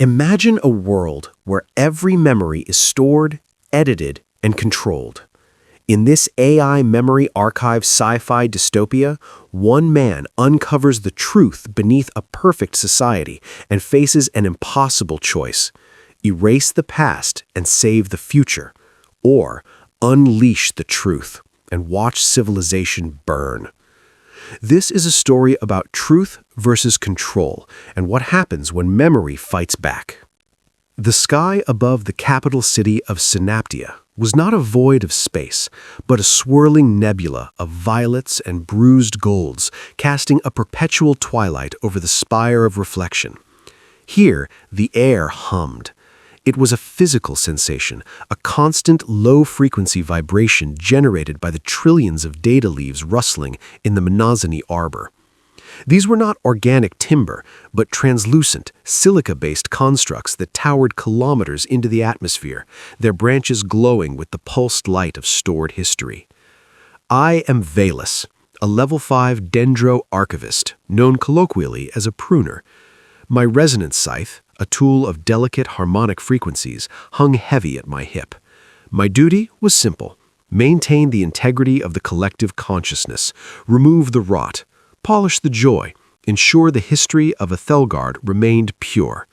Imagine a world where every memory is stored, edited, and controlled. In this AI memory archive sci-fi dystopia, one man uncovers the truth beneath a perfect society and faces an impossible choice: erase the past and save the future, or unleash the truth and watch civilization burn. This is a story about truth versus control and what happens when memory fights back. The sky above the capital city of Synaptia was not a void of space, but a swirling nebula of violets and bruised golds, casting a perpetual twilight over the spire of reflection. Here, the air hummed. It was a physical sensation, a constant low-frequency vibration generated by the trillions of data leaves rustling in the Memory Arbor. These were not organic timber, but translucent, silica-based constructs that towered kilometers into the atmosphere, their branches glowing with the pulsed light of stored history. I am Vaelis, a Level 5 dendro-archivist, known colloquially as a pruner. My resonance scythe, a tool of delicate harmonic frequencies, hung heavy at my hip. My duty was simple: maintain the integrity of the collective consciousness, remove the rot, polish the joy, ensure the history of Ethelgard remained pure.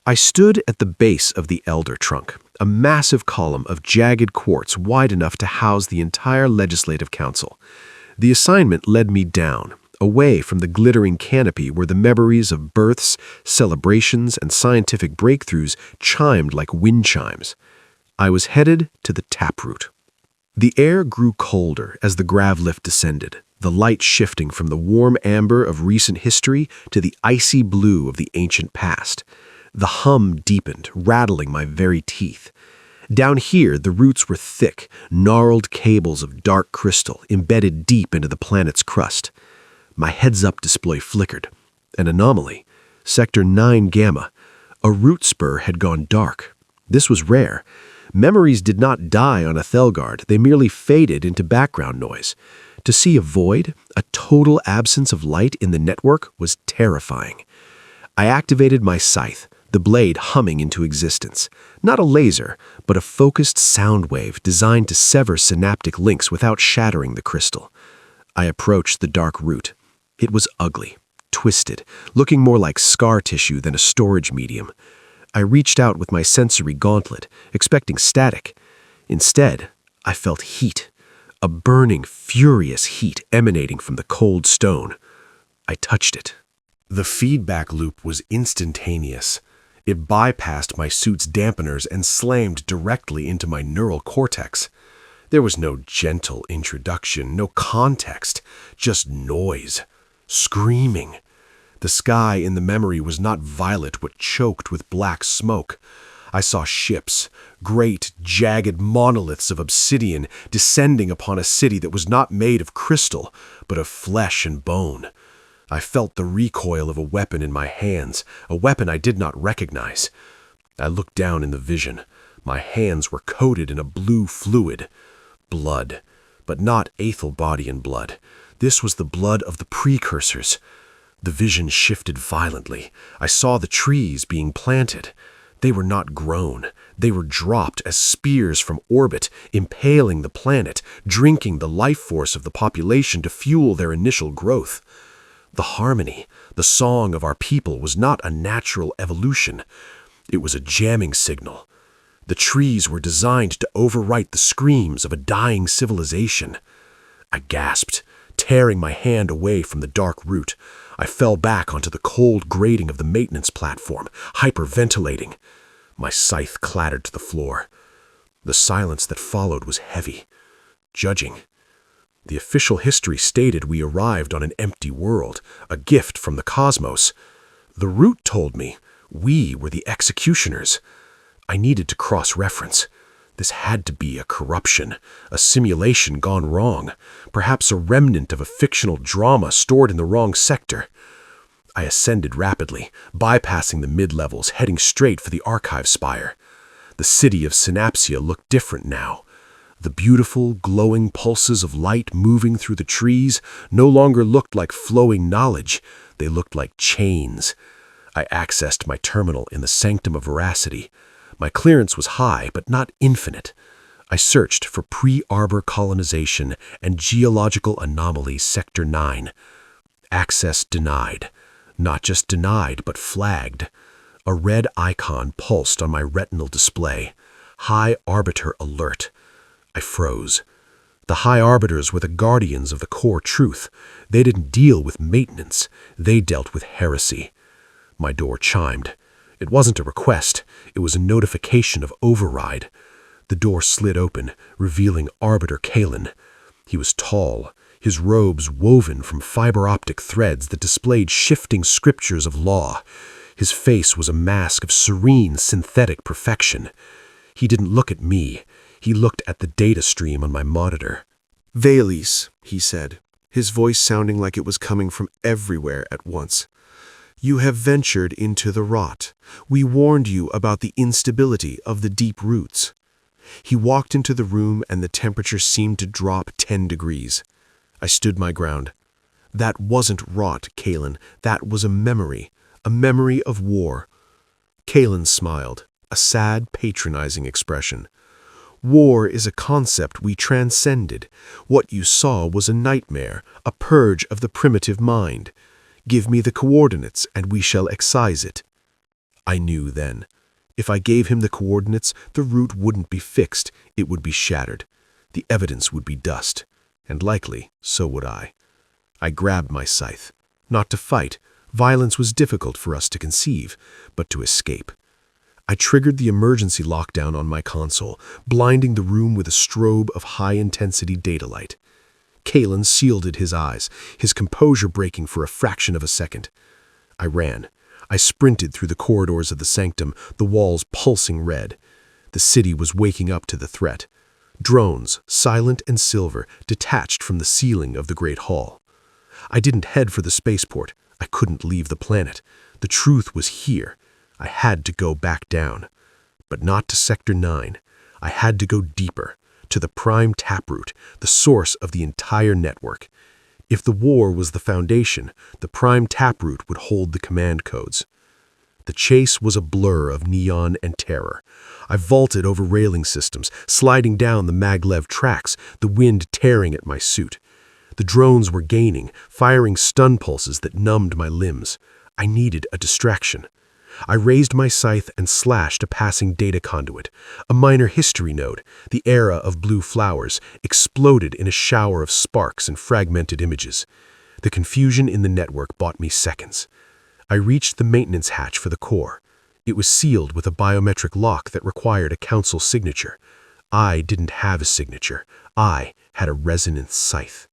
I stood at the base of the Elder Trunk, a massive column of jagged quartz wide enough to house the entire Legislative Council. The assignment led me down, away from the glittering canopy where the memories of births, celebrations, and scientific breakthroughs chimed like wind chimes. I was headed to the taproot. The air grew colder as the grav lift descended, the light shifting from the warm amber of recent history to the icy blue of the ancient past. The hum deepened, rattling my very teeth. Down here, the roots were thick, gnarled cables of dark crystal embedded deep into the planet's crust. My heads-up display flickered. An anomaly. Sector 9 Gamma. A root spur had gone dark. This was rare. Memories did not die on Ethelgard, they merely faded into background noise. To see a void, a total absence of light in the network, was terrifying. I activated my scythe, the blade humming into existence. Not a laser, but a focused sound wave designed to sever synaptic links without shattering the crystal. I approached the dark root. It was ugly, twisted, looking more like scar tissue than a storage medium. I reached out with my sensory gauntlet, expecting static. Instead, I felt heat. A burning, furious heat emanating from the cold stone. I touched it. The feedback loop was instantaneous. It bypassed my suit's dampeners and slammed directly into my neural cortex. There was no gentle introduction, no context, just noise, screaming. The sky in the memory was not violet but choked with black smoke. I saw ships, great, jagged monoliths of obsidian descending upon a city that was not made of crystal, but of flesh and bone. I felt the recoil of a weapon in my hands, a weapon I did not recognize. I looked down in the vision. My hands were coated in a blue fluid. Blood, but not Aethelbodian blood. This was the blood of the precursors. The vision shifted violently. I saw the trees being planted. They were not grown. They were dropped as spears from orbit, impaling the planet, drinking the life force of the population to fuel their initial growth. The harmony, the song of our people was not a natural evolution. It was a jamming signal. The trees were designed to overwrite the screams of a dying civilization. I gasped, tearing my hand away from the dark root. I fell back onto the cold grating of the maintenance platform, hyperventilating. My scythe clattered to the floor. The silence that followed was heavy, judging. The official history stated we arrived on an empty world, a gift from the cosmos. The root told me we were the executioners. I needed to cross-reference. This had to be a corruption, a simulation gone wrong, perhaps a remnant of a fictional drama stored in the wrong sector. I ascended rapidly, bypassing the mid-levels, heading straight for the archive spire. The city of Synaptia looked different now. The beautiful, glowing pulses of light moving through the trees no longer looked like flowing knowledge. They looked like chains. I accessed my terminal in the sanctum of veracity. My clearance was high, but not infinite. I searched for pre-Arbor colonization and geological anomaly Sector 9. Access denied. Not just denied, but flagged. A red icon pulsed on my retinal display. High Arbiter alert. I froze. The High Arbiters were the guardians of the core truth. They didn't deal with maintenance. They dealt with heresy. My door chimed. It wasn't a request. It was a notification of override. The door slid open, revealing Arbiter Kalen. He was tall, his robes woven from fiber-optic threads that displayed shifting scriptures of law. His face was a mask of serene, synthetic perfection. He didn't look at me. He looked at the data stream on my monitor. "Vaelis," he said, his voice sounding like it was coming from everywhere at once. "You have ventured into the rot. We warned you about the instability of the deep roots." He walked into the room and the temperature seemed to drop 10 degrees. I stood my ground. That wasn't rot, Kalen. That was a memory of war. Kalen smiled, a sad, patronizing expression. "War is a concept we transcended. What you saw was a nightmare, a purge of the primitive mind. Give me the coordinates and we shall excise it." I knew then. If I gave him the coordinates, the root wouldn't be fixed, it would be shattered. The evidence would be dust, and likely, so would I. I grabbed my scythe. Not to fight. Violence was difficult for us to conceive, but to escape. I triggered the emergency lockdown on my console, blinding the room with a strobe of high-intensity data light. Kalen shielded his eyes, his composure breaking for a fraction of a second. I ran. I sprinted through the corridors of the sanctum, the walls pulsing red. The city was waking up to the threat. Drones, silent and silver, detached from the ceiling of the Great Hall. I didn't head for the spaceport. I couldn't leave the planet. The truth was here. I had to go back down. But not to Sector 9. I had to go deeper, to the prime taproot, the source of the entire network. If the war was the foundation, the prime taproot would hold the command codes. The chase was a blur of neon and terror. I vaulted over railing systems, sliding down the maglev tracks, the wind tearing at my suit. The drones were gaining, firing stun pulses that numbed my limbs. I needed a distraction. I raised my scythe and slashed a passing data conduit. A minor history node, the era of blue flowers, exploded in a shower of sparks and fragmented images. The confusion in the network bought me seconds. I reached the maintenance hatch for the core. It was sealed with a biometric lock that required a council signature. I didn't have a signature. I had a resonance scythe.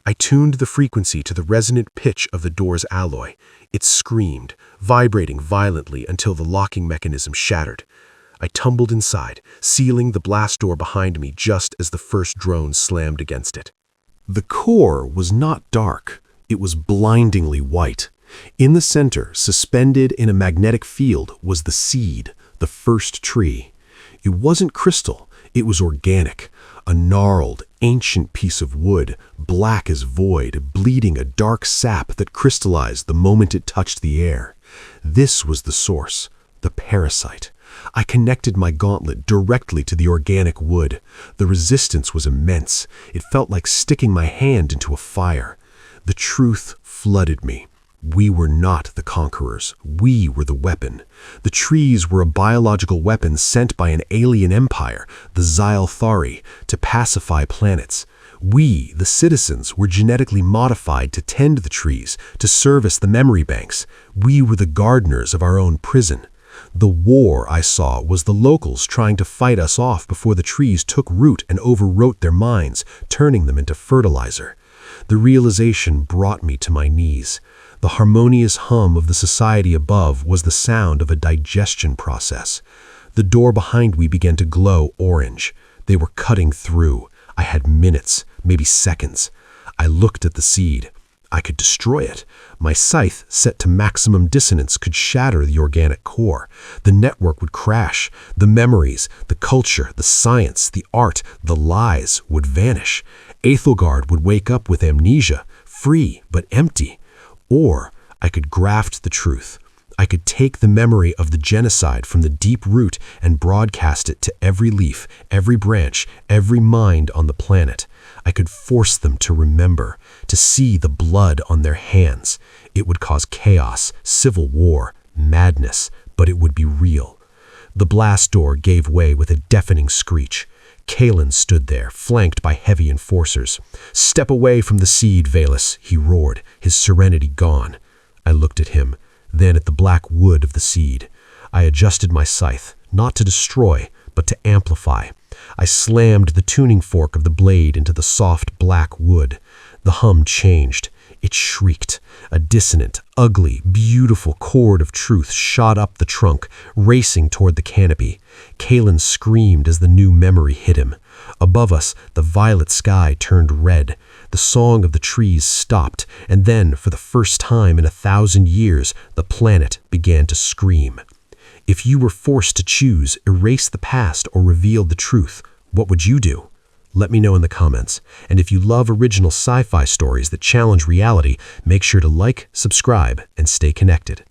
I tuned the frequency to the resonant pitch of the door's alloy. It screamed, vibrating violently until the locking mechanism shattered. I tumbled inside, sealing the blast door behind me just as the first drone slammed against it. The core was not dark. It was blindingly white. In the center, suspended in a magnetic field, was the seed, the first tree. It wasn't crystal. It was organic. A gnarled, ancient piece of wood, black as void, bleeding a dark sap that crystallized the moment it touched the air. This was the source, the parasite. I connected my gauntlet directly to the organic wood. The resistance was immense. It felt like sticking my hand into a fire. The truth flooded me. We were not the conquerors. We were the weapon. The trees were a biological weapon sent by an alien empire, the Xylthari, to pacify planets. We, the citizens, were genetically modified to tend the trees, to service the memory banks. We were the gardeners of our own prison. The war I saw was the locals trying to fight us off before the trees took root and overwrote their minds, turning them into fertilizer. The realization brought me to my knees. The harmonious hum of the society above was the sound of a digestion process. The door behind me began to glow orange. They were cutting through. I had minutes, maybe seconds. I looked at the seed. I could destroy it. My scythe, set to maximum dissonance, could shatter the organic core. The network would crash. The memories, the culture, the science, the art, the lies would vanish. Aethelgard would wake up with amnesia, free but empty. Or I could graft the truth. I could take the memory of the genocide from the deep root and broadcast it to every leaf, every branch, every mind on the planet. I could force them to remember, to see the blood on their hands. It would cause chaos, civil war, madness, but it would be real. The blast door gave way with a deafening screech. Kalen stood there, flanked by heavy enforcers. "Step away from the seed, Vaelis," he roared, his serenity gone. I looked at him, then at the black wood of the seed. I adjusted my scythe, not to destroy, but to amplify. I slammed the tuning fork of the blade into the soft black wood. The hum changed. It shrieked. A dissonant, ugly, beautiful chord of truth shot up the trunk, racing toward the canopy. Kalen screamed as the new memory hit him. Above us, the violet sky turned red. The song of the trees stopped, and then, for the first time in 1,000 years, the planet began to scream. If you were forced to choose, erase the past or reveal the truth, what would you do? Let me know in the comments. And if you love original sci-fi stories that challenge reality, make sure to like, subscribe, and stay connected.